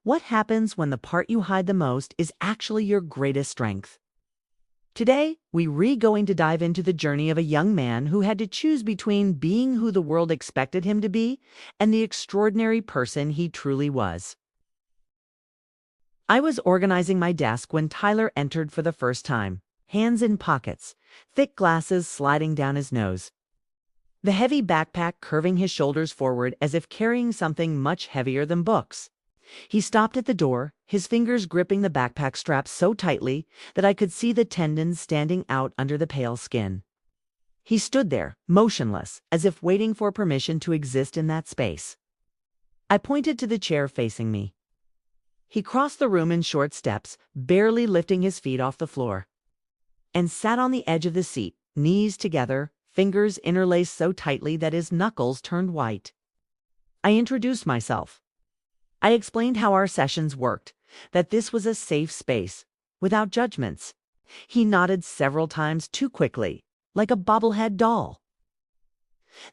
What happens when the part you hide the most is actually your greatest strength? Today, we're going to dive into the journey of a young man who had to choose between being who the world expected him to be and the extraordinary person he truly was. I was organizing my desk when Tyler entered for the first time, hands in pockets, thick glasses sliding down his nose, the heavy backpack curving his shoulders forward as if carrying something much heavier than books. He stopped at the door, his fingers gripping the backpack strap so tightly that I could see the tendons standing out under the pale skin. He stood there, motionless, as if waiting for permission to exist in that space. I pointed to the chair facing me. He crossed the room in short steps, barely lifting his feet off the floor, and sat on the edge of the seat, knees together, fingers interlaced so tightly that his knuckles turned white. I introduced myself. I explained how our sessions worked, that this was a safe space, without judgments. He nodded several times too quickly, like a bobblehead doll.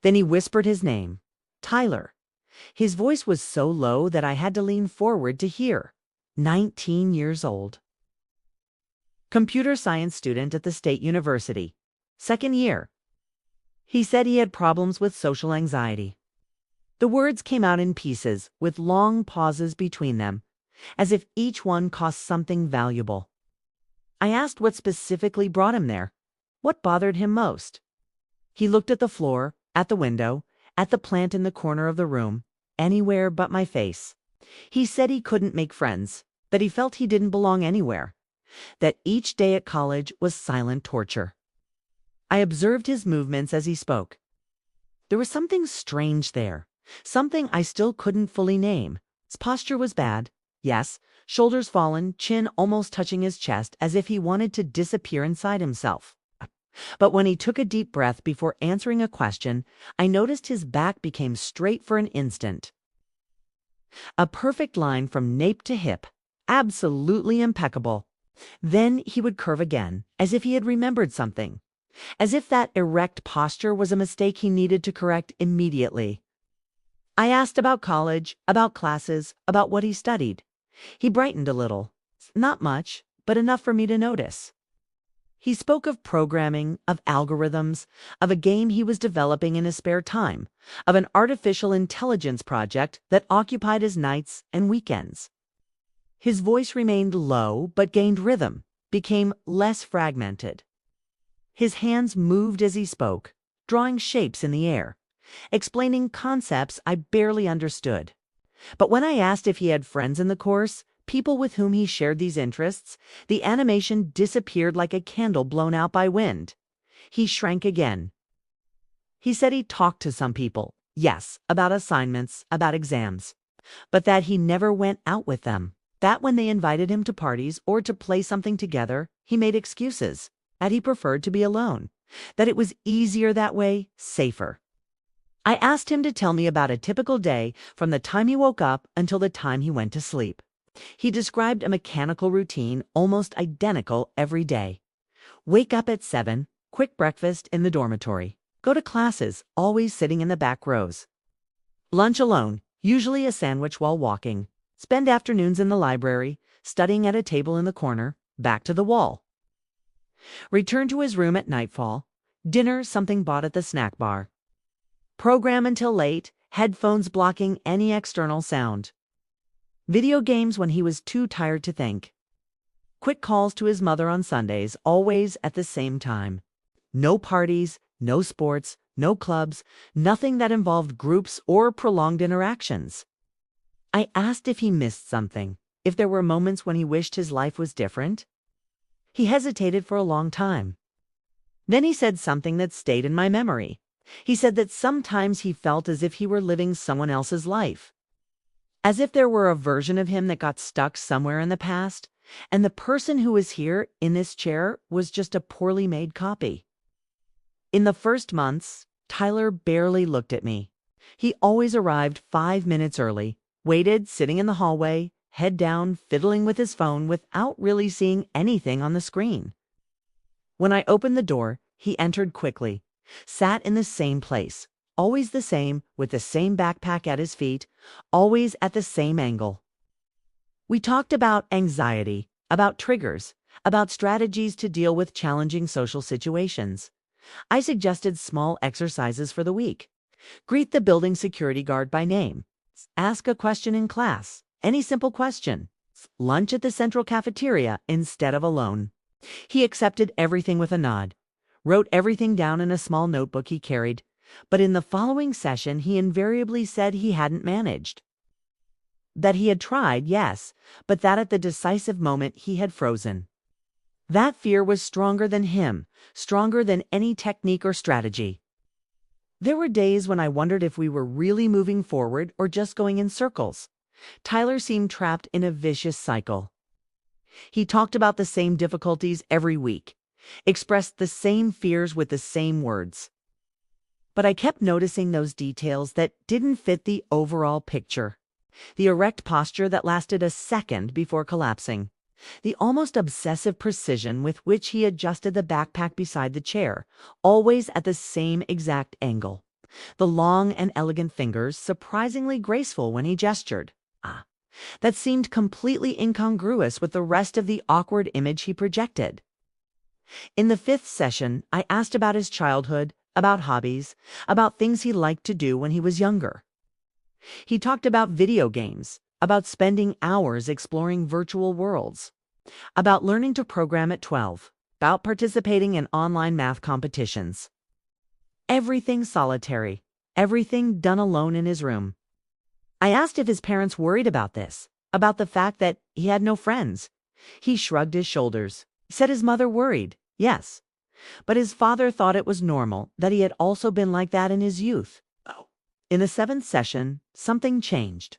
Then he whispered his name, Tyler. His voice was so low that I had to lean forward to hear. 19 years old. Computer science student at the State University. Second year. He said he had problems with social anxiety. The words came out in pieces, with long pauses between them, as if each one cost something valuable. I asked what specifically brought him there. What bothered him most? He looked at the floor, at the window, at the plant in the corner of the room, anywhere but my face. He said he couldn't make friends, that he felt he didn't belong anywhere, that each day at college was silent torture. I observed his movements as he spoke. There was something strange there, something I still couldn't fully name. His posture was bad, yes, shoulders fallen, chin almost touching his chest as if he wanted to disappear inside himself. But when he took a deep breath before answering a question, I noticed his back became straight for an instant. A perfect line from nape to hip, absolutely impeccable. Then he would curve again, as if he had remembered something, as if that erect posture was a mistake he needed to correct immediately. I asked about college, about classes, about what he studied. He brightened a little. Not much, but enough for me to notice. He spoke of programming, of algorithms, of a game he was developing in his spare time, of an artificial intelligence project that occupied his nights and weekends. His voice remained low but gained rhythm, became less fragmented. His hands moved as he spoke, drawing shapes in the air, explaining concepts I barely understood. But when I asked if he had friends in the course, people with whom he shared these interests, the animation disappeared like a candle blown out by wind. He shrank again. He said he talked to some people, yes, about assignments, about exams, but that he never went out with them. That when they invited him to parties or to play something together, he made excuses, that he preferred to be alone, that it was easier that way, safer. I asked him to tell me about a typical day from the time he woke up until the time he went to sleep. He described a mechanical routine almost identical every day. Wake up at 7, quick breakfast in the dormitory. Go to classes, always sitting in the back rows. Lunch alone, usually a sandwich while walking. Spend afternoons in the library, studying at a table in the corner, back to the wall. Return to his room at nightfall. Dinner, something bought at the snack bar. Program until late, headphones blocking any external sound. Video games when he was too tired to think. Quick calls to his mother on Sundays, always at the same time. No parties, no sports, no clubs, nothing that involved groups or prolonged interactions. I asked if he missed something, if there were moments when he wished his life was different. He hesitated for a long time. Then he said something that stayed in my memory. He said that sometimes he felt as if he were living someone else's life, as if there were a version of him that got stuck somewhere in the past, and the person who was here in this chair was just a poorly made copy. In the first months, Tyler barely looked at me. He always arrived 5 minutes early, waited sitting in the hallway, head down, fiddling with his phone without really seeing anything on the screen. When I opened the door, he entered quickly, sat in the same place, always the same, with the same backpack at his feet, always at the same angle. We talked about anxiety, about triggers, about strategies to deal with challenging social situations. I suggested small exercises for the week. Greet the building security guard by name. Ask a question in class. Any simple question. Lunch at the central cafeteria instead of alone. He accepted everything with a nod. Wrote everything down in a small notebook he carried. But in the following session, he invariably said he hadn't managed. That he had tried, yes, but that at the decisive moment he had frozen. That fear was stronger than him, stronger than any technique or strategy. There were days when I wondered if we were really moving forward or just going in circles. Tyler seemed trapped in a vicious cycle. He talked about the same difficulties every week, expressed the same fears with the same words. But I kept noticing those details that didn't fit the overall picture. The erect posture that lasted a second before collapsing. The almost obsessive precision with which he adjusted the backpack beside the chair, always at the same exact angle. The long and elegant fingers, surprisingly graceful when he gestured. That seemed completely incongruous with the rest of the awkward image he projected. In the fifth session, I asked about his childhood, about hobbies, about things he liked to do when he was younger. He talked about video games, about spending hours exploring virtual worlds, about learning to program at 12, about participating in online math competitions. Everything solitary, everything done alone in his room. I asked if his parents worried about this, about the fact that he had no friends. He shrugged his shoulders, said his mother worried, yes, but his father thought it was normal, that he had also been like that in his youth. In the seventh session, something changed.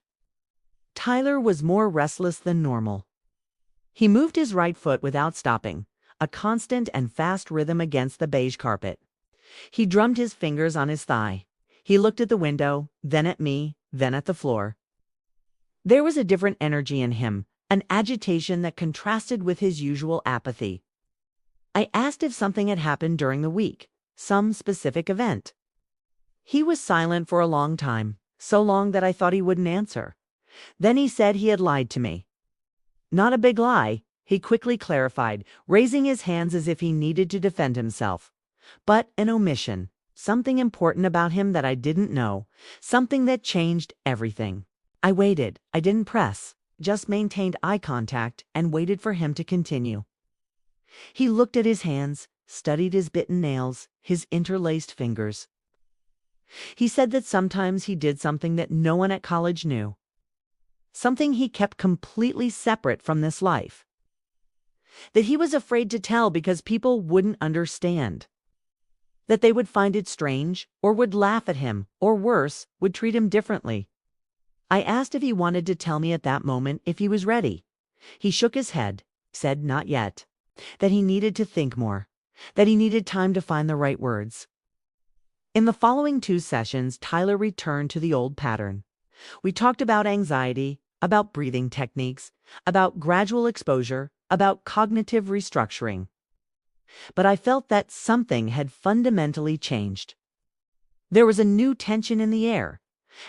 Tyler was more restless than normal. He moved his right foot without stopping, a constant and fast rhythm against the beige carpet. He drummed his fingers on his thigh. He looked at the window, then at me, then at the floor. There was a different energy in him, an agitation that contrasted with his usual apathy. I asked if something had happened during the week, some specific event. He was silent for a long time, so long that I thought he wouldn't answer. Then he said he had lied to me. Not a big lie, he quickly clarified, raising his hands as if he needed to defend himself. But an omission, something important about him that I didn't know, something that changed everything. I waited, I didn't press, just maintained eye contact and waited for him to continue. He looked at his hands, studied his bitten nails, his interlaced fingers. He said that sometimes he did something that no one at college knew. Something he kept completely separate from this life. That he was afraid to tell because people wouldn't understand. That they would find it strange, or would laugh at him, or worse, would treat him differently. I asked if he wanted to tell me at that moment if he was ready. He shook his head, said not yet, that he needed to think more, that he needed time to find the right words. In the following 2 sessions, Tyler returned to the old pattern. We talked about anxiety, about breathing techniques, about gradual exposure, about cognitive restructuring. But I felt that something had fundamentally changed. There was a new tension in the air,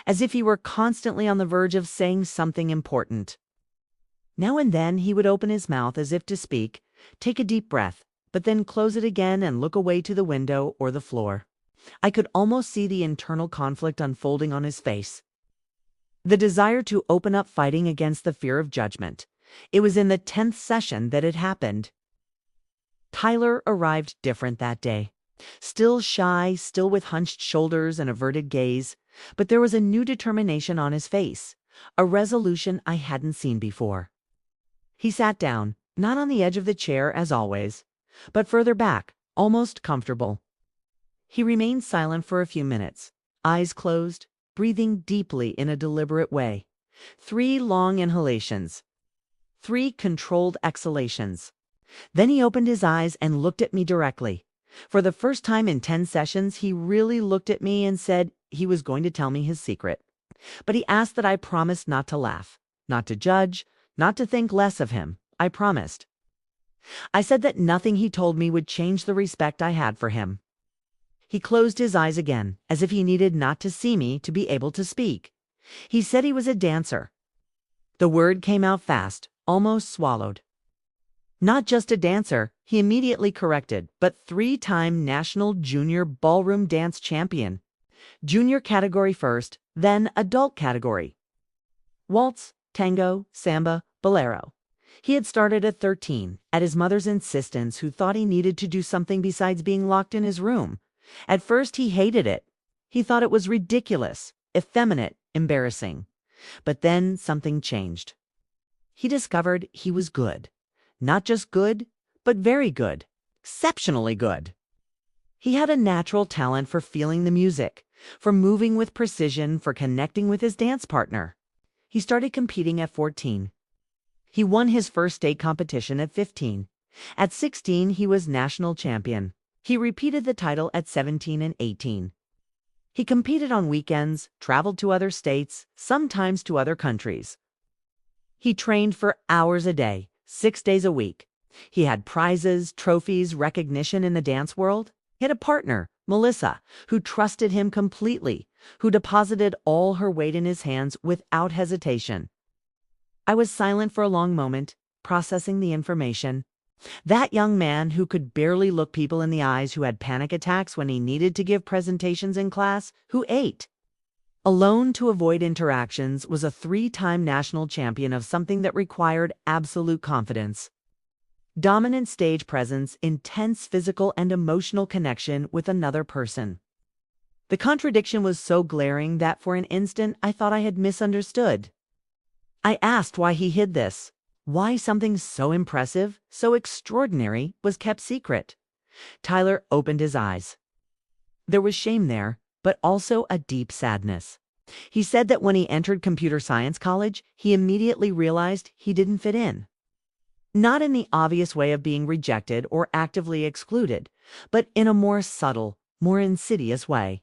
as if he were constantly on the verge of saying something important. Now and then he would open his mouth as if to speak, take a deep breath, but then close it again and look away to the window or the floor. I could almost see the internal conflict unfolding on his face. The desire to open up fighting against the fear of judgment. It was in the 10th session that it happened. Tyler arrived different that day. Still shy, still with hunched shoulders and averted gaze, but there was a new determination on his face, a resolution I hadn't seen before. He sat down, not on the edge of the chair as always, but further back, almost comfortable. He remained silent for a few minutes, eyes closed, breathing deeply in a deliberate way. 3 long inhalations. 3 controlled exhalations. Then he opened his eyes and looked at me directly. For the first time in 10 sessions, he really looked at me and said he was going to tell me his secret. But he asked that I promise not to laugh, not to judge, not to think less of him. I promised. I said that nothing he told me would change the respect I had for him. He closed his eyes again, as if he needed not to see me to be able to speak. He said he was a dancer. The word came out fast, almost swallowed. Not just a dancer, he immediately corrected, but three-time national junior ballroom dance champion. Junior category first, then adult category. Waltz, tango, samba, bolero. He had started at 13, at his mother's insistence, who thought he needed to do something besides being locked in his room. At first he hated it. He thought it was ridiculous, effeminate, embarrassing. But then something changed. He discovered he was good. Not just good, but very good. Exceptionally good. He had a natural talent for feeling the music, for moving with precision, for connecting with his dance partner. He started competing at 14. He won his first state competition at 15. At 16, he was national champion. He repeated the title at 17 and 18. He competed on weekends, traveled to other states, sometimes to other countries. He trained for hours a day, 6 days a week. He had prizes, trophies, recognition in the dance world. He had a partner, Melissa, who trusted him completely, who deposited all her weight in his hands without hesitation. I was silent for a long moment, processing the information. That young man who could barely look people in the eyes, who had panic attacks when he needed to give presentations in class, who ate alone to avoid interactions, was a three-time national champion of something that required absolute confidence. Dominant stage presence, intense physical and emotional connection with another person. The contradiction was so glaring that for an instant I thought I had misunderstood. I asked why he hid this, why something so impressive, so extraordinary, was kept secret. Tyler opened his eyes. There was shame there, but also a deep sadness. He said that when he entered computer science college, he immediately realized he didn't fit in. Not in the obvious way of being rejected or actively excluded, but in a more subtle, more insidious way.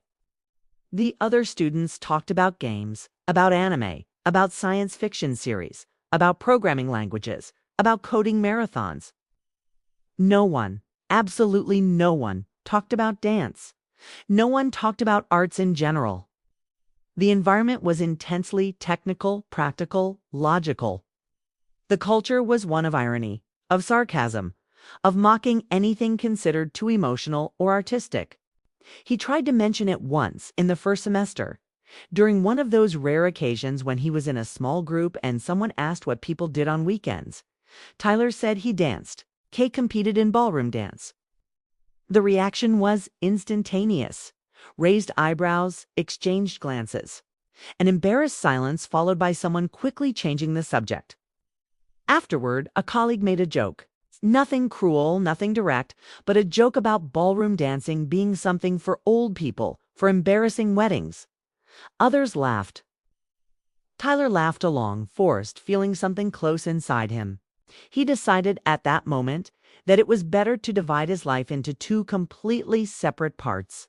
The other students talked about games, about anime, about science fiction series, about programming languages, about coding marathons. No one, absolutely no one, talked about dance. No one talked about arts in general. The environment was intensely technical, practical, logical. The culture was one of irony, of sarcasm, of mocking anything considered too emotional or artistic. He tried to mention it once in the first semester, during one of those rare occasions when he was in a small group and someone asked what people did on weekends. Tyler said he danced. Kay competed in ballroom dance. The reaction was instantaneous. Raised eyebrows, exchanged glances. An embarrassed silence followed by someone quickly changing the subject. Afterward, a colleague made a joke. Nothing cruel, nothing direct, but a joke about ballroom dancing being something for old people, for embarrassing weddings. Others laughed. Tyler laughed along, forced, feeling something close inside him. He decided at that moment that it was better to divide his life into two completely separate parts.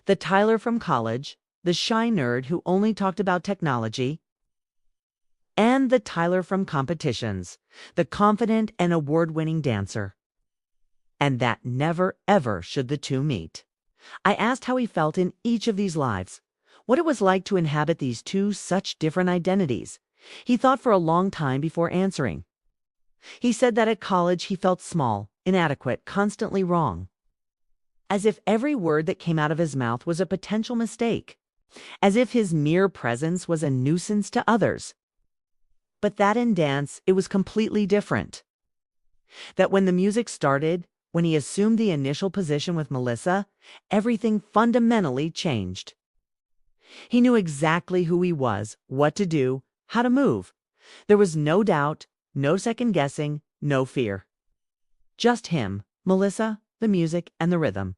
The Tyler from college, the shy nerd who only talked about technology, and the Tyler from competitions, the confident and award-winning dancer. And that never, ever should the two meet. I asked how he felt in each of these lives, what it was like to inhabit these two such different identities. He thought for a long time before answering. He said that at college he felt small, inadequate, constantly wrong. As if every word that came out of his mouth was a potential mistake. As if his mere presence was a nuisance to others. But that in dance, it was completely different. That when the music started, when he assumed the initial position with Melissa, everything fundamentally changed. He knew exactly who he was, what to do, how to move. There was no doubt, no second guessing, no fear. Just him, Melissa, the music, and the rhythm.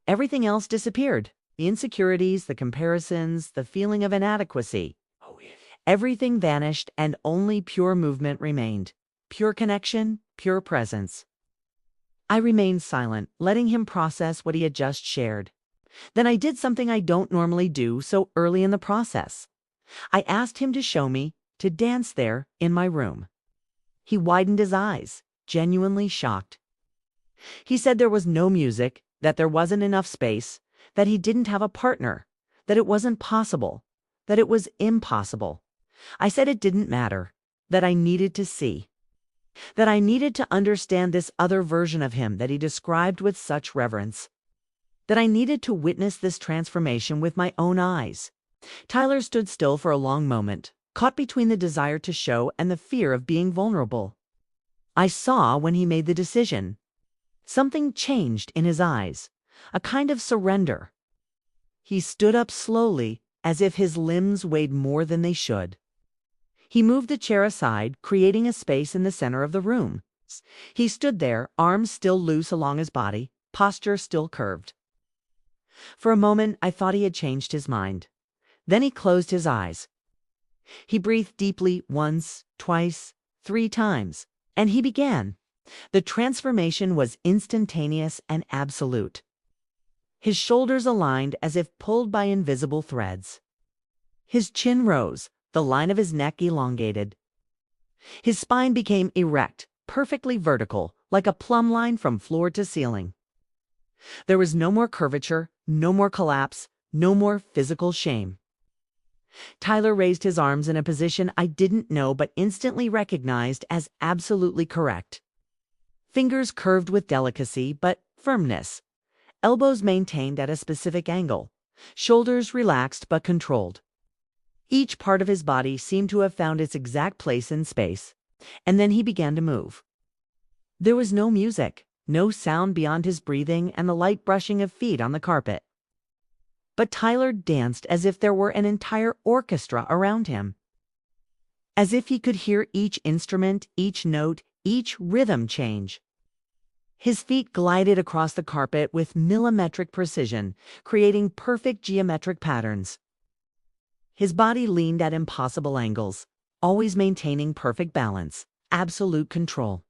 Everything else disappeared. The insecurities, the comparisons, the feeling of inadequacy. Everything vanished and only pure movement remained. Pure connection, pure presence. I remained silent, letting him process what he had just shared. Then I did something I don't normally do so early in the process. I asked him to show me, to dance there in my room. He widened his eyes, genuinely shocked. He said there was no music, that there wasn't enough space, that he didn't have a partner, that it wasn't possible, that it was impossible. I said it didn't matter, that I needed to see, that I needed to understand this other version of him that he described with such reverence, that I needed to witness this transformation with my own eyes. Tyler stood still for a long moment, caught between the desire to show and the fear of being vulnerable. I saw when he made the decision. Something changed in his eyes, a kind of surrender. He stood up slowly, as if his limbs weighed more than they should. He moved the chair aside, creating a space in the center of the room. He stood there, arms still loose along his body, posture still curved. For a moment, I thought he had changed his mind. Then he closed his eyes. He breathed deeply once, twice, 3 times, and he began. The transformation was instantaneous and absolute. His shoulders aligned as if pulled by invisible threads. His chin rose, the line of his neck elongated. His spine became erect, perfectly vertical, like a plumb line from floor to ceiling. There was no more curvature, no more collapse, no more physical shame. Tyler raised his arms in a position I didn't know but instantly recognized as absolutely correct. Fingers curved with delicacy but firmness. Elbows maintained at a specific angle. Shoulders relaxed but controlled. Each part of his body seemed to have found its exact place in space, and then he began to move. There was no music, no sound beyond his breathing and the light brushing of feet on the carpet. But Tyler danced as if there were an entire orchestra around him. As if he could hear each instrument, each note, each rhythm change. His feet glided across the carpet with millimetric precision, creating perfect geometric patterns. His body leaned at impossible angles, always maintaining perfect balance, absolute control.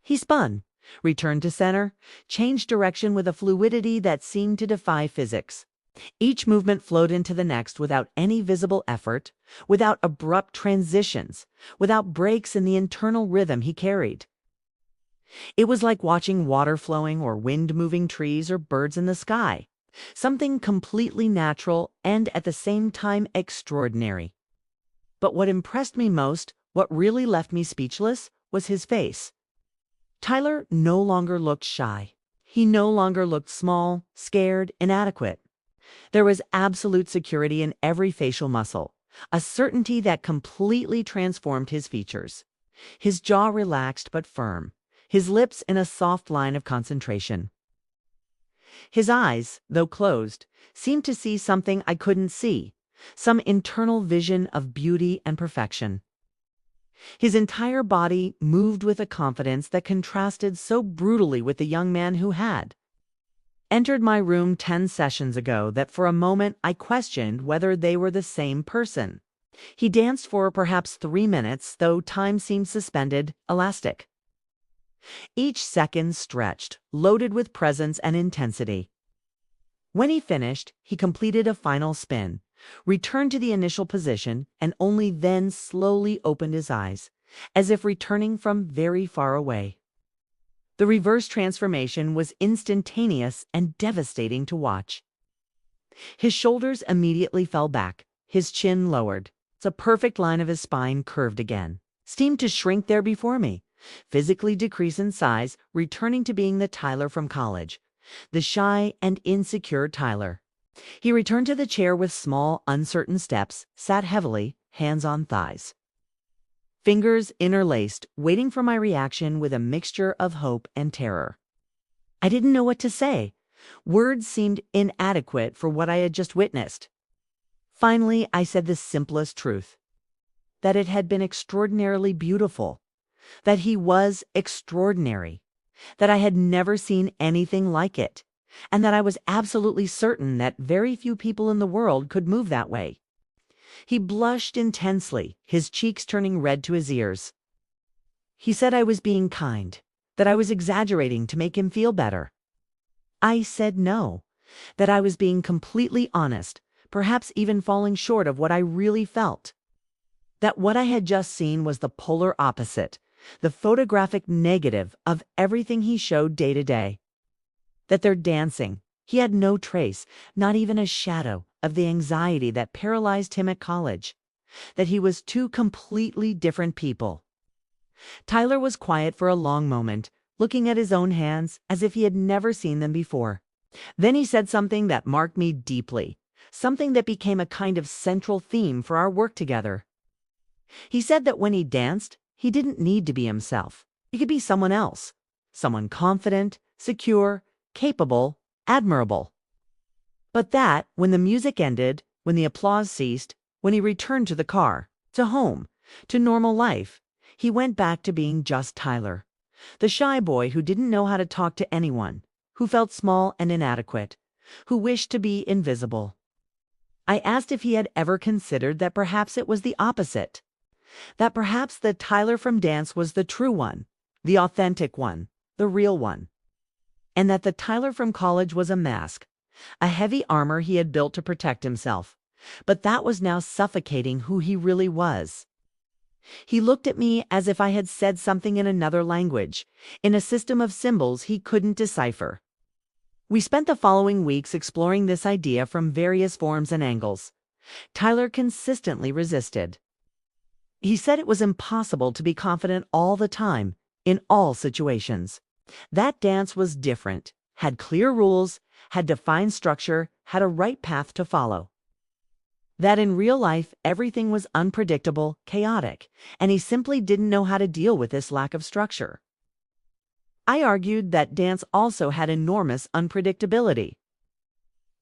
He spun, returned to center, changed direction with a fluidity that seemed to defy physics. Each movement flowed into the next without any visible effort, without abrupt transitions, without breaks in the internal rhythm he carried. It was like watching water flowing or wind moving trees or birds in the sky, something completely natural and at the same time extraordinary. But what impressed me most, what really left me speechless, was his face. Tyler no longer looked shy. He no longer looked small, scared, inadequate. There was absolute security in every facial muscle, a certainty that completely transformed his features. His jaw relaxed but firm, his lips in a soft line of concentration. His eyes, though closed, seemed to see something I couldn't see, some internal vision of beauty and perfection. His entire body moved with a confidence that contrasted so brutally with the young man who had entered my room 10 sessions ago that for a moment I questioned whether they were the same person. He danced for perhaps 3 minutes, though time seemed suspended, elastic. Each second stretched, loaded with presence and intensity. When he finished, he completed a final spin, returned to the initial position, and only then slowly opened his eyes, as if returning from very far away. The reverse transformation was instantaneous and devastating to watch. His shoulders immediately fell back, his chin lowered. The perfect line of his spine curved again, seemed to shrink there before me, physically decrease in size, returning to being the Tyler from college, the shy and insecure Tyler. He returned to the chair with small, uncertain steps, sat heavily, hands on thighs. Fingers interlaced, waiting for my reaction with a mixture of hope and terror. I didn't know what to say. Words seemed inadequate for what I had just witnessed. Finally, I said the simplest truth. That it had been extraordinarily beautiful. That he was extraordinary. That I had never seen anything like it. And that I was absolutely certain that very few people in the world could move that way. He blushed intensely, his cheeks turning red to his ears. He said I was being kind, that I was exaggerating to make him feel better. I said no, that I was being completely honest, perhaps even falling short of what I really felt. That what I had just seen was the polar opposite, the photographic negative of everything he showed day to day. That their dancing, he had no trace, not even a shadow, of the anxiety that paralyzed him at college. that he was two completely different people. Tyler was quiet for a long moment, looking at his own hands as if he had never seen them before. Then he said something that marked me deeply, something that became a kind of central theme for our work together. He said that when he danced, he didn't need to be himself. He could be someone else, someone confident, secure, capable, admirable. But that, when the music ended, when the applause ceased, when he returned to the car, to home, to normal life, he went back to being just Tyler, the shy boy who didn't know how to talk to anyone, who felt small and inadequate, who wished to be invisible. I asked if he had ever considered that perhaps it was the opposite, that perhaps the Tyler from dance was the true one, the authentic one, the real one, and that the Tyler from college was a mask, a heavy armor he had built to protect himself, but that was now suffocating who he really was. He looked at me as if I had said something in another language, in a system of symbols he couldn't decipher. We spent the following weeks exploring this idea from various forms and angles. Tyler consistently resisted. He said it was impossible to be confident all the time, in all situations. That dance was different, had clear rules, had defined structure, had a right path to follow. That in real life, everything was unpredictable, chaotic, and he simply didn't know how to deal with this lack of structure. I argued that dance also had enormous unpredictability.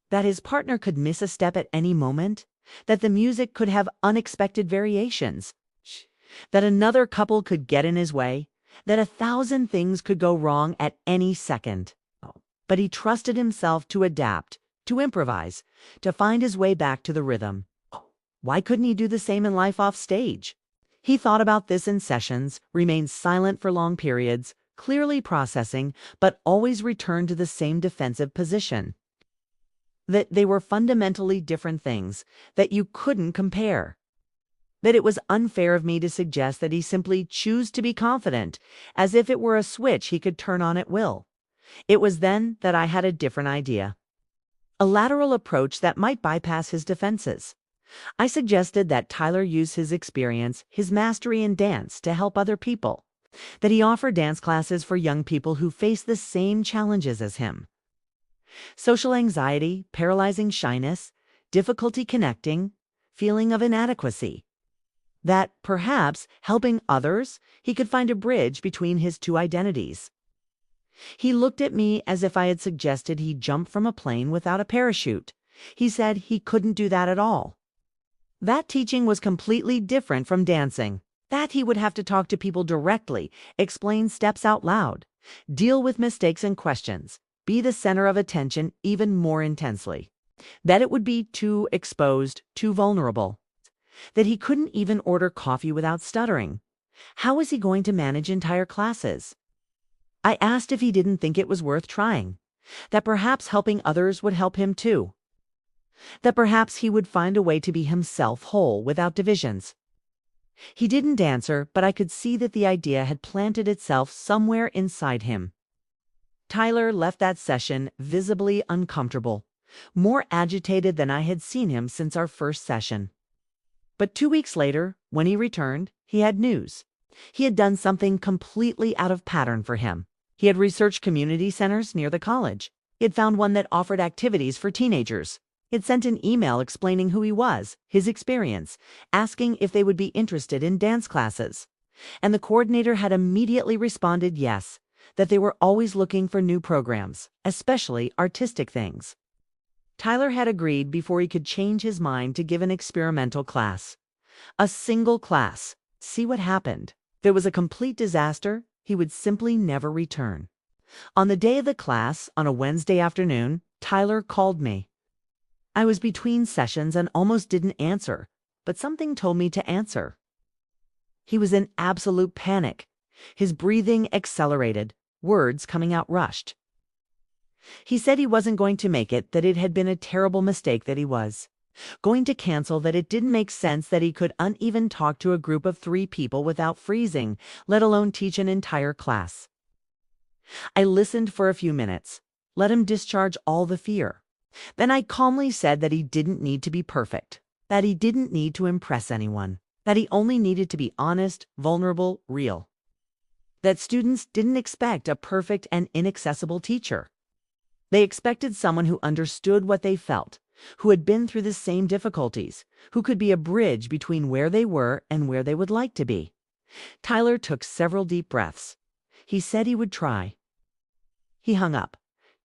That his partner could miss a step at any moment, that the music could have unexpected variations, that another couple could get in his way, that 1,000 things could go wrong at any second. But he trusted himself to adapt, to improvise, to find his way back to the rhythm. Why couldn't he do the same in life off stage? He thought about this in sessions, remained silent for long periods, clearly processing, but always returned to the same defensive position. That they were fundamentally different things, that you couldn't compare. That it was unfair of me to suggest that he simply choose to be confident, as if it were a switch he could turn on at will. It was then that I had a different idea. A lateral approach that might bypass his defenses. I suggested that Tyler use his experience, his mastery in dance to help other people. That he offer dance classes for young people who face the same challenges as him. Social anxiety, paralyzing shyness, difficulty connecting, feeling of inadequacy. That, perhaps, helping others, he could find a bridge between his two identities. He looked at me as if I had suggested he jump from a plane without a parachute. He said he couldn't do that at all. That teaching was completely different from dancing. That he would have to talk to people directly, explain steps out loud, deal with mistakes and questions, be the center of attention even more intensely. That it would be too exposed, too vulnerable. That he couldn't even order coffee without stuttering. How was he going to manage entire classes? I asked if he didn't think it was worth trying, that perhaps helping others would help him too, that perhaps he would find a way to be himself whole without divisions. He didn't answer, but I could see that the idea had planted itself somewhere inside him. Tyler left that session visibly uncomfortable, more agitated than I had seen him since our first session. But 2 weeks later, when he returned, he had news. He had done something completely out of pattern for him. He had researched community centers near the college. He had found one that offered activities for teenagers. He had sent an email explaining who he was, his experience, asking if they would be interested in dance classes. And the coordinator had immediately responded yes, that they were always looking for new programs, especially artistic things. Tyler had agreed before he could change his mind to give an experimental class. A single class. See what happened. If it was a complete disaster, he would simply never return. On the day of the class, on a Wednesday afternoon, Tyler called me. I was between sessions and almost didn't answer, but something told me to answer. He was in absolute panic. His breathing accelerated, words coming out rushed. He said he wasn't going to make it, that it had been a terrible mistake that he was going to cancel, that it didn't make sense that he could uneven talk to a group of 3 people without freezing, let alone teach an entire class. I listened for a few minutes, let him discharge all the fear. Then I calmly said that he didn't need to be perfect, that he didn't need to impress anyone, that he only needed to be honest, vulnerable, real. That students didn't expect a perfect and inaccessible teacher. They expected someone who understood what they felt, who had been through the same difficulties, who could be a bridge between where they were and where they would like to be. Tyler took several deep breaths. He said he would try. He hung up.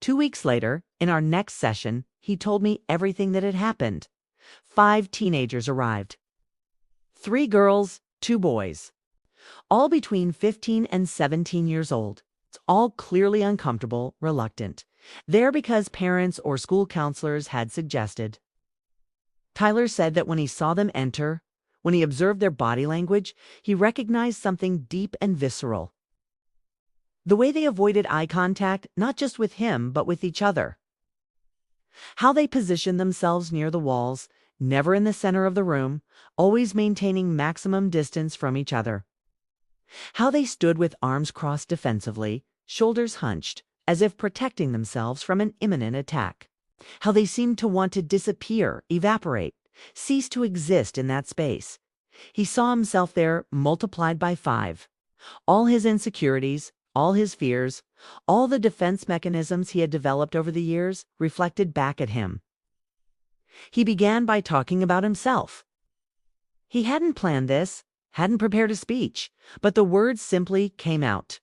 2 weeks later, in our next session, he told me everything that had happened. 5 teenagers arrived. 3 girls, 2 boys. All between 15 and 17 years old. It's all clearly uncomfortable, reluctant. There because parents or school counselors had suggested. Tyler said that when he saw them enter, when he observed their body language, he recognized something deep and visceral. The way they avoided eye contact, not just with him, but with each other. How they positioned themselves near the walls, never in the center of the room, always maintaining maximum distance from each other. How they stood with arms crossed defensively, shoulders hunched, as if protecting themselves from an imminent attack. How they seemed to want to disappear, evaporate, cease to exist in that space. He saw himself there multiplied by 5. All his insecurities, all his fears, all the defense mechanisms he had developed over the years reflected back at him. He began by talking about himself. He hadn't planned this, hadn't prepared a speech, but the words simply came out.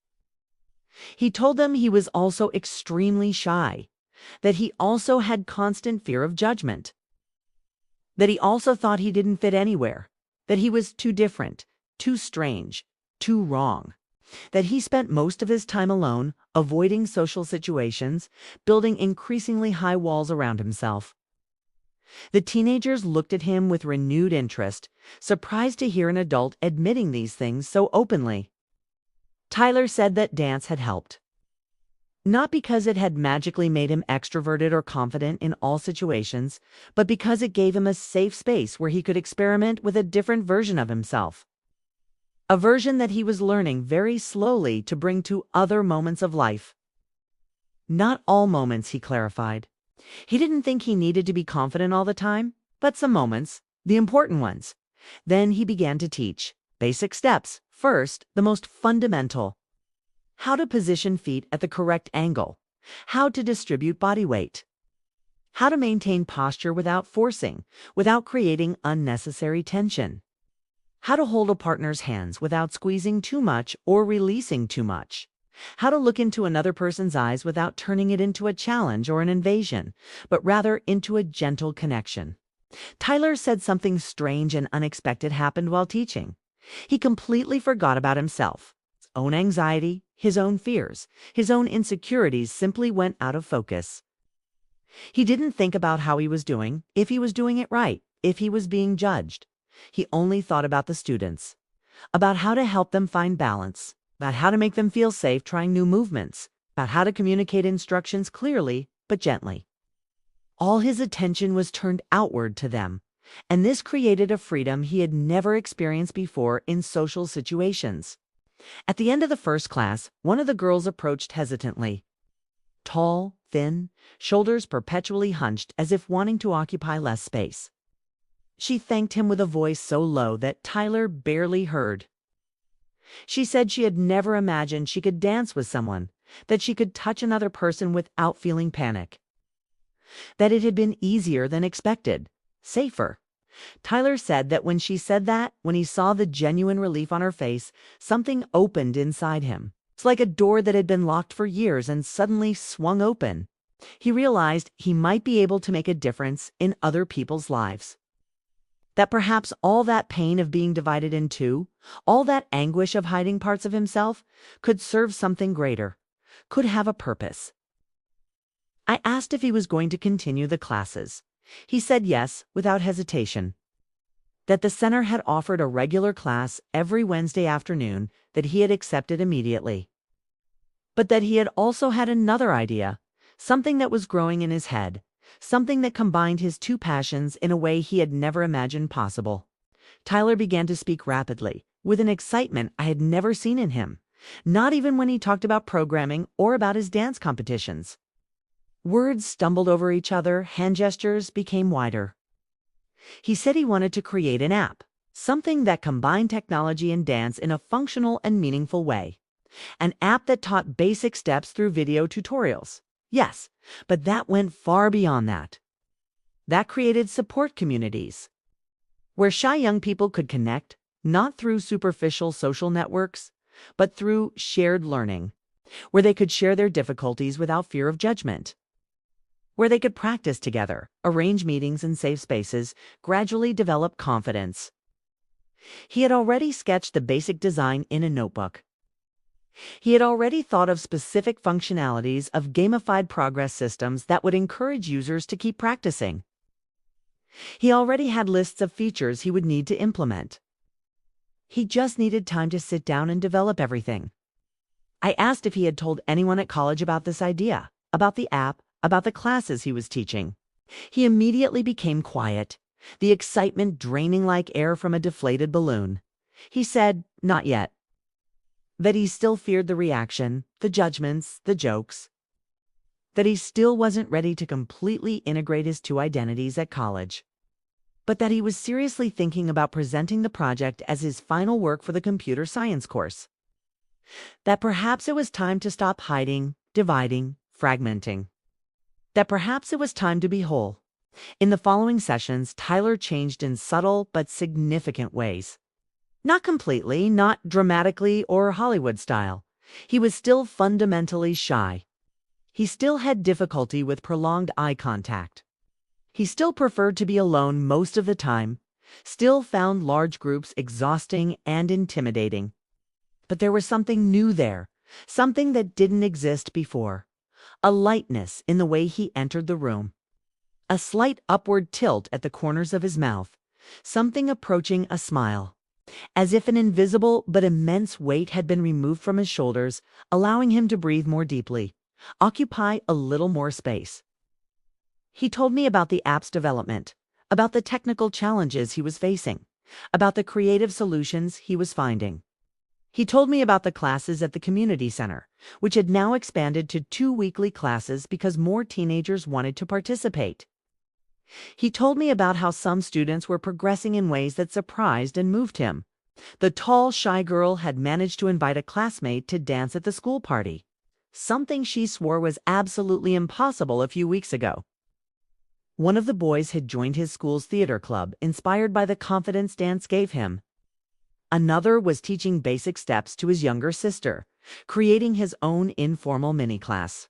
He told them he was also extremely shy, that he also had constant fear of judgment, that he also thought he didn't fit anywhere, that he was too different, too strange, too wrong, that he spent most of his time alone, avoiding social situations, building increasingly high walls around himself. The teenagers looked at him with renewed interest, surprised to hear an adult admitting these things so openly. Tyler said that dance had helped. Not because it had magically made him extroverted or confident in all situations, but because it gave him a safe space where he could experiment with a different version of himself. A version that he was learning very slowly to bring to other moments of life. Not all moments, he clarified. He didn't think he needed to be confident all the time, but some moments, the important ones. Then he began to teach. Basic steps. First, the most fundamental. How to position feet at the correct angle. How to distribute body weight. How to maintain posture without forcing, without creating unnecessary tension. How to hold a partner's hands without squeezing too much or releasing too much. How to look into another person's eyes without turning it into a challenge or an invasion, but rather into a gentle connection. Tyler said something strange and unexpected happened while teaching. He completely forgot about himself. His own anxiety, his own fears, his own insecurities simply went out of focus. He didn't think about how he was doing, if he was doing it right, if he was being judged. He only thought about the students, about how to help them find balance, about how to make them feel safe trying new movements, about how to communicate instructions clearly but gently. All his attention was turned outward to them, and this created a freedom he had never experienced before in social situations. At the end of the first class, one of the girls approached hesitantly. Tall, thin, shoulders perpetually hunched as if wanting to occupy less space. She thanked him with a voice so low that Tyler barely heard. She said she had never imagined she could dance with someone, that she could touch another person without feeling panic. That it had been easier than expected, safer. Tyler said that when she said that, when he saw the genuine relief on her face, something opened inside him. It's like a door that had been locked for years and suddenly swung open. He realized he might be able to make a difference in other people's lives. That perhaps all that pain of being divided in two, all that anguish of hiding parts of himself, could serve something greater, could have a purpose. I asked if he was going to continue the classes. He said yes, without hesitation. That the center had offered a regular class every Wednesday afternoon that he had accepted immediately. But that he had also had another idea, something that was growing in his head, something that combined his two passions in a way he had never imagined possible. Tyler began to speak rapidly, with an excitement I had never seen in him, not even when he talked about programming or about his dance competitions. Words stumbled over each other, hand gestures became wider. He said he wanted to create an app, something that combined technology and dance in a functional and meaningful way. An app that taught basic steps through video tutorials. Yes, but that went far beyond that. That created support communities, where shy young people could connect, not through superficial social networks, but through shared learning, where they could share their difficulties without fear of judgment, where they could practice together, arrange meetings in safe spaces, gradually develop confidence. He had already sketched the basic design in a notebook. He had already thought of specific functionalities of gamified progress systems that would encourage users to keep practicing. He already had lists of features he would need to implement. He just needed time to sit down and develop everything. I asked if he had told anyone at college about this idea, about the app, about the classes he was teaching. He immediately became quiet, the excitement draining like air from a deflated balloon. He said, not yet. That he still feared the reaction, the judgments, the jokes. That he still wasn't ready to completely integrate his two identities at college. But that he was seriously thinking about presenting the project as his final work for the computer science course. That perhaps it was time to stop hiding, dividing, fragmenting. That perhaps it was time to be whole. In the following sessions, Tyler changed in subtle but significant ways. Not completely, not dramatically or Hollywood style. He was still fundamentally shy. He still had difficulty with prolonged eye contact. He still preferred to be alone most of the time, still found large groups exhausting and intimidating. But there was something new there, something that didn't exist before. A lightness in the way he entered the room. A slight upward tilt at the corners of his mouth, something approaching a smile. As if an invisible but immense weight had been removed from his shoulders, allowing him to breathe more deeply, occupy a little more space. He told me about the app's development, about the technical challenges he was facing, about the creative solutions he was finding. He told me about the classes at the community center, which had now expanded to 2 weekly classes because more teenagers wanted to participate. He told me about how some students were progressing in ways that surprised and moved him. The tall, shy girl had managed to invite a classmate to dance at the school party, something she swore was absolutely impossible a few weeks ago. One of the boys had joined his school's theater club, inspired by the confidence dance gave him. Another was teaching basic steps to his younger sister, creating his own informal mini-class.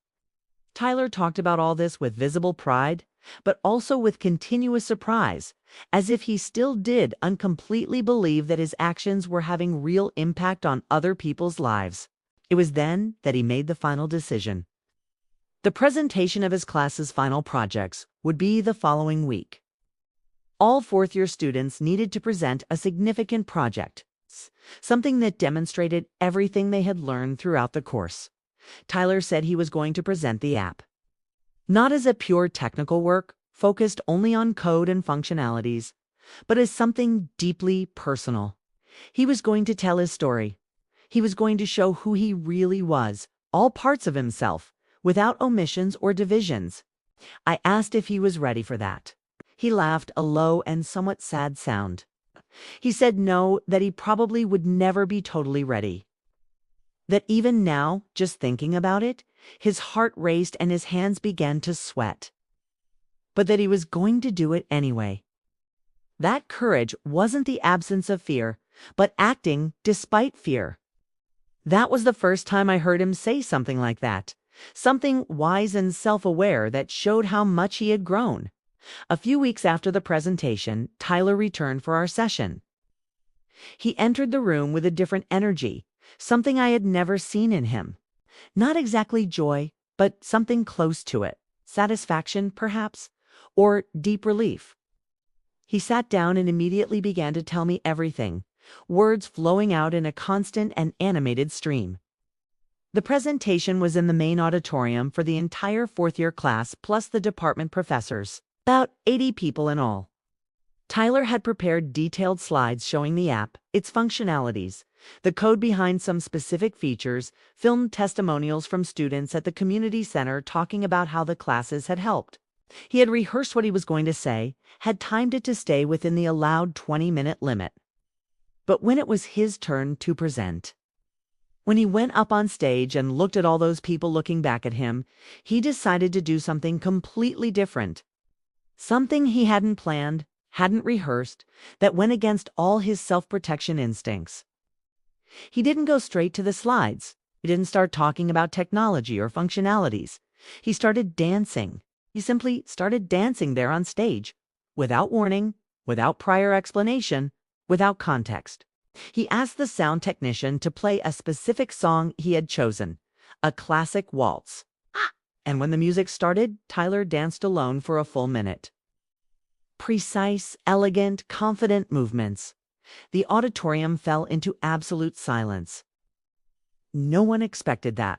Tyler talked about all this with visible pride, but also with continuous surprise, as if he still did uncompletely believe that his actions were having real impact on other people's lives. It was then that he made the final decision. The presentation of his class's final projects would be the following week. All fourth-year students needed to present a significant project, something that demonstrated everything they had learned throughout the course. Tyler said he was going to present the app. Not as a pure technical work, focused only on code and functionalities, but as something deeply personal. He was going to tell his story. He was going to show who he really was, all parts of himself, without omissions or divisions. I asked if he was ready for that. He laughed a low and somewhat sad sound. He said no, that he probably would never be totally ready. That even now, just thinking about it, his heart raced and his hands began to sweat. But that he was going to do it anyway. That courage wasn't the absence of fear, but acting despite fear. That was the first time I heard him say something like that, something wise and self-aware that showed how much he had grown. A few weeks after the presentation, Tyler returned for our session. He entered the room with a different energy, something I had never seen in him. Not exactly joy, but something close to it. Satisfaction, perhaps, or deep relief. He sat down and immediately began to tell me everything, words flowing out in a constant and animated stream. The presentation was in the main auditorium for the entire fourth-year class plus the department professors, about 80 people in all. Tyler had prepared detailed slides showing the app, its functionalities, the code behind some specific features, filmed testimonials from students at the community center talking about how the classes had helped. He had rehearsed what he was going to say, had timed it to stay within the allowed 20-minute limit. But when it was his turn to present, when he went up on stage and looked at all those people looking back at him, he decided to do something completely different. Something he hadn't planned, hadn't rehearsed, that went against all his self-protection instincts. He didn't go straight to the slides. He didn't start talking about technology or functionalities. He started dancing. He simply started dancing there on stage, without warning, without prior explanation, without context. He asked the sound technician to play a specific song he had chosen, a classic waltz. And when the music started, Tyler danced alone for a full minute. Precise, elegant, confident movements. The auditorium fell into absolute silence. No one expected that.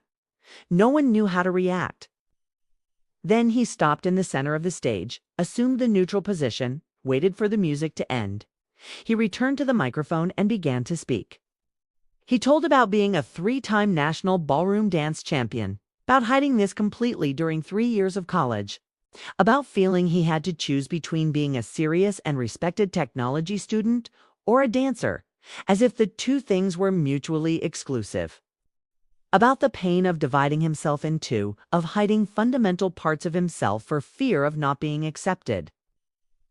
No one knew how to react. Then he stopped in the center of the stage, assumed the neutral position, waited for the music to end. He returned to the microphone and began to speak. He told about being a 3-time national ballroom dance champion, about hiding this completely during 3 years of college, about feeling he had to choose between being a serious and respected technology student or a dancer, as if the two things were mutually exclusive. About the pain of dividing himself in two, of hiding fundamental parts of himself for fear of not being accepted.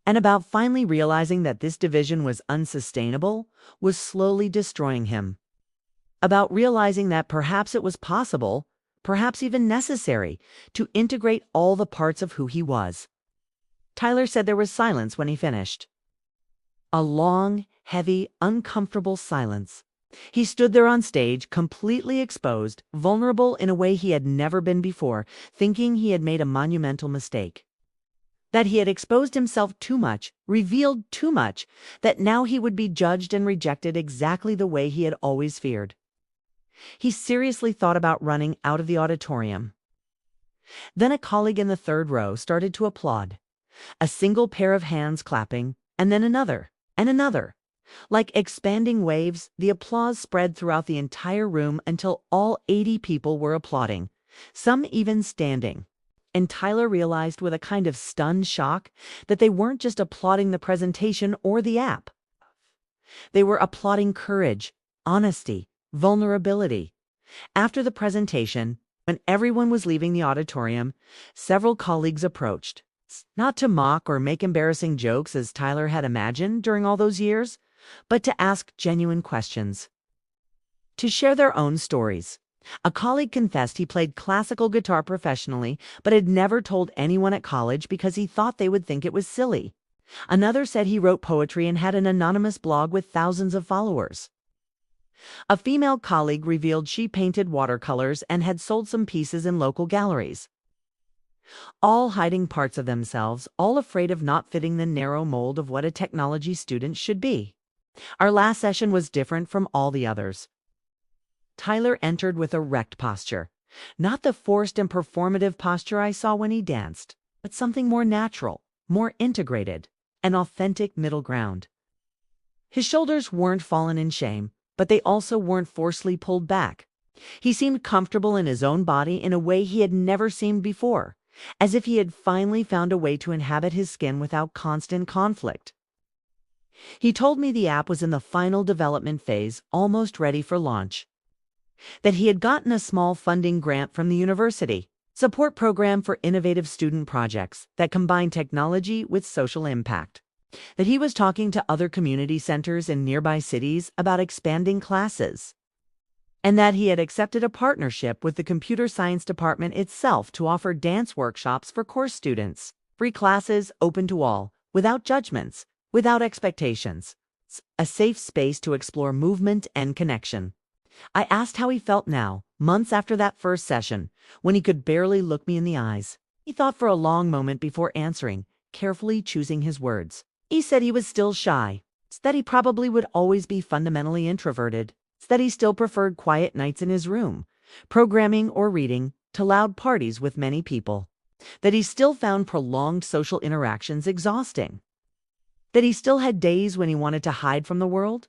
And about finally realizing that this division was unsustainable, was slowly destroying him. About realizing that perhaps it was possible, perhaps even necessary, to integrate all the parts of who he was. Tyler said there was silence when he finished. A long, heavy, uncomfortable silence. He stood there on stage, completely exposed, vulnerable in a way he had never been before, thinking he had made a monumental mistake. That he had exposed himself too much, revealed too much, that now he would be judged and rejected exactly the way he had always feared. He seriously thought about running out of the auditorium. Then a colleague in the third row started to applaud. A single pair of hands clapping, and then another, and another. Like expanding waves, the applause spread throughout the entire room until all 80 people were applauding, some even standing. And Tyler realized with a kind of stunned shock that they weren't just applauding the presentation or the app. They were applauding courage, honesty, vulnerability. After the presentation, when everyone was leaving the auditorium, several colleagues approached, not to mock or make embarrassing jokes as Tyler had imagined during all those years, but to ask genuine questions, to share their own stories. A colleague confessed he played classical guitar professionally, but had never told anyone at college because he thought they would think it was silly. Another said he wrote poetry and had an anonymous blog with thousands of followers. A female colleague revealed she painted watercolors and had sold some pieces in local galleries. All hiding parts of themselves, all afraid of not fitting the narrow mold of what a technology student should be. Our last session was different from all the others. Tyler entered with erect posture, not the forced and performative posture I saw when he danced, but something more natural, more integrated, an authentic middle ground. His shoulders weren't fallen in shame, but they also weren't forcefully pulled back. He seemed comfortable in his own body in a way he had never seemed before, as if he had finally found a way to inhabit his skin without constant conflict. He told me the app was in the final development phase, almost ready for launch. That he had gotten a small funding grant from the university, support program for innovative student projects that combine technology with social impact. That he was talking to other community centers in nearby cities about expanding classes. And that he had accepted a partnership with the computer science department itself to offer dance workshops for course students, free classes open to all, without judgments, without expectations, a safe space to explore movement and connection. I asked how he felt now, months after that first session, when he could barely look me in the eyes. He thought for a long moment before answering, carefully choosing his words. He said he was still shy, that he probably would always be fundamentally introverted, that he still preferred quiet nights in his room, programming or reading, to loud parties with many people, that he still found prolonged social interactions exhausting, that he still had days when he wanted to hide from the world,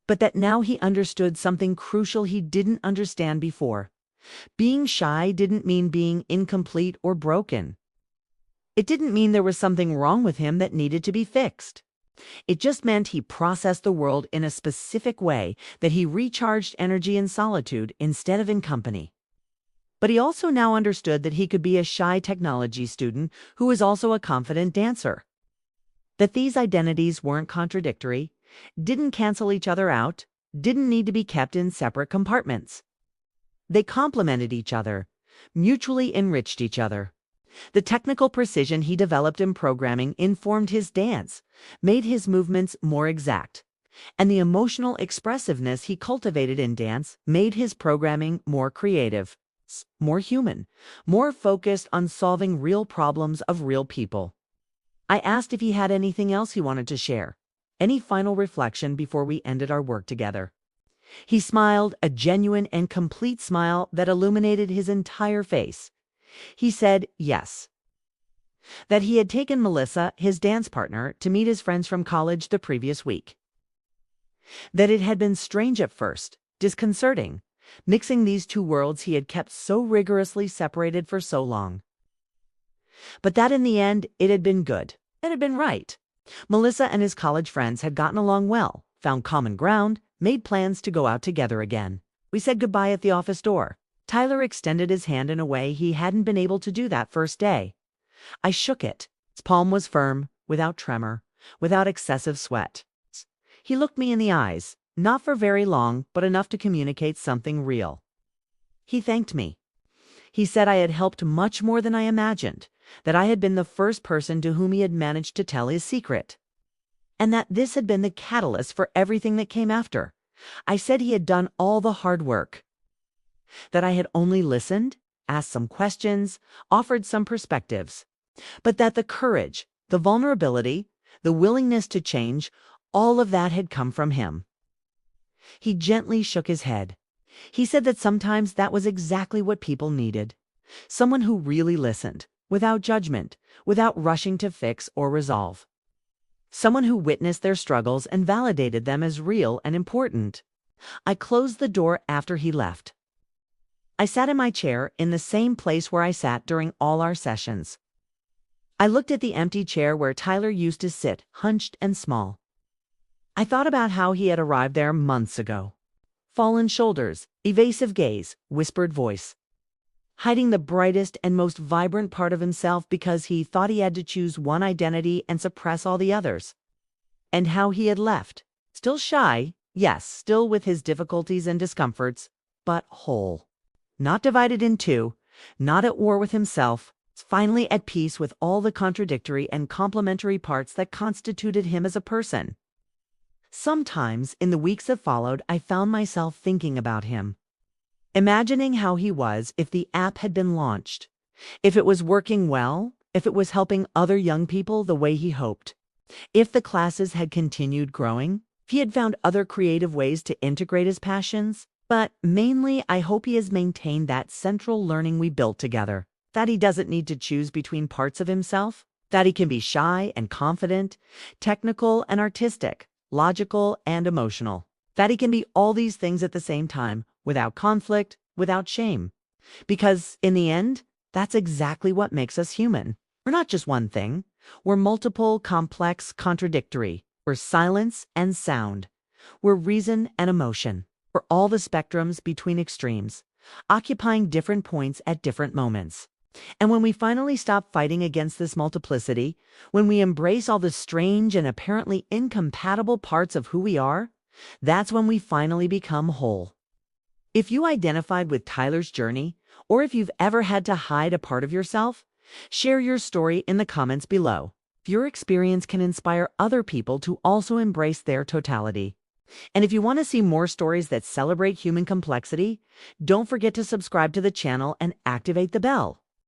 but that now he understood something crucial he didn't understand before. Being shy didn't mean being incomplete or broken. It didn't mean there was something wrong with him that needed to be fixed. It just meant he processed the world in a specific way, that he recharged energy in solitude instead of in company. But he also now understood that he could be a shy technology student who was also a confident dancer. That these identities weren't contradictory, didn't cancel each other out, didn't need to be kept in separate compartments. They complemented each other, mutually enriched each other. The technical precision he developed in programming informed his dance, made his movements more exact. And the emotional expressiveness he cultivated in dance made his programming more creative, more human, more focused on solving real problems of real people. I asked if he had anything else he wanted to share, any final reflection before we ended our work together. He smiled, a genuine and complete smile that illuminated his entire face. He said yes. That he had taken Melissa, his dance partner, to meet his friends from college the previous week. That it had been strange at first, disconcerting, mixing these two worlds he had kept so rigorously separated for so long. But that in the end, it had been good. It had been right. Melissa and his college friends had gotten along well, found common ground, made plans to go out together again. We said goodbye at the office door. Tyler extended his hand in a way he hadn't been able to do that first day. I shook it. Its palm was firm, without tremor, without excessive sweat. He looked me in the eyes, not for very long, but enough to communicate something real. He thanked me. He said I had helped much more than I imagined, that I had been the first person to whom he had managed to tell his secret, and that this had been the catalyst for everything that came after. I said he had done all the hard work, that I had only listened, asked some questions, offered some perspectives, but that the courage, the vulnerability, the willingness to change, all of that had come from him. He gently shook his head. He said that sometimes that was exactly what people needed. Someone who really listened, without judgment, without rushing to fix or resolve. Someone who witnessed their struggles and validated them as real and important. I closed the door after he left. I sat in my chair in the same place where I sat during all our sessions. I looked at the empty chair where Tyler used to sit, hunched and small. I thought about how he had arrived there months ago. Fallen shoulders, evasive gaze, whispered voice. Hiding the brightest and most vibrant part of himself because he thought he had to choose one identity and suppress all the others. And how he had left. Still shy, yes, still with his difficulties and discomforts, but whole. Not divided in two, not at war with himself, finally at peace with all the contradictory and complementary parts that constituted him as a person. Sometimes, in the weeks that followed, I found myself thinking about him. Imagining how he was if the app had been launched, if it was working well, if it was helping other young people the way he hoped, if the classes had continued growing, if he had found other creative ways to integrate his passions. But mainly, I hope he has maintained that central learning we built together, that he doesn't need to choose between parts of himself, that he can be shy and confident, technical and artistic, logical and emotional, that he can be all these things at the same time, without conflict, without shame. Because, in the end, that's exactly what makes us human. We're not just one thing. We're multiple, complex, contradictory. We're silence and sound. We're reason and emotion. We're all the spectrums between extremes, occupying different points at different moments. And when we finally stop fighting against this multiplicity, when we embrace all the strange and apparently incompatible parts of who we are, that's when we finally become whole. If you identified with Tyler's journey, or if you've ever had to hide a part of yourself, share your story in the comments below. Your experience can inspire other people to also embrace their totality. And if you want to see more stories that celebrate human complexity, don't forget to subscribe to the channel and activate the bell.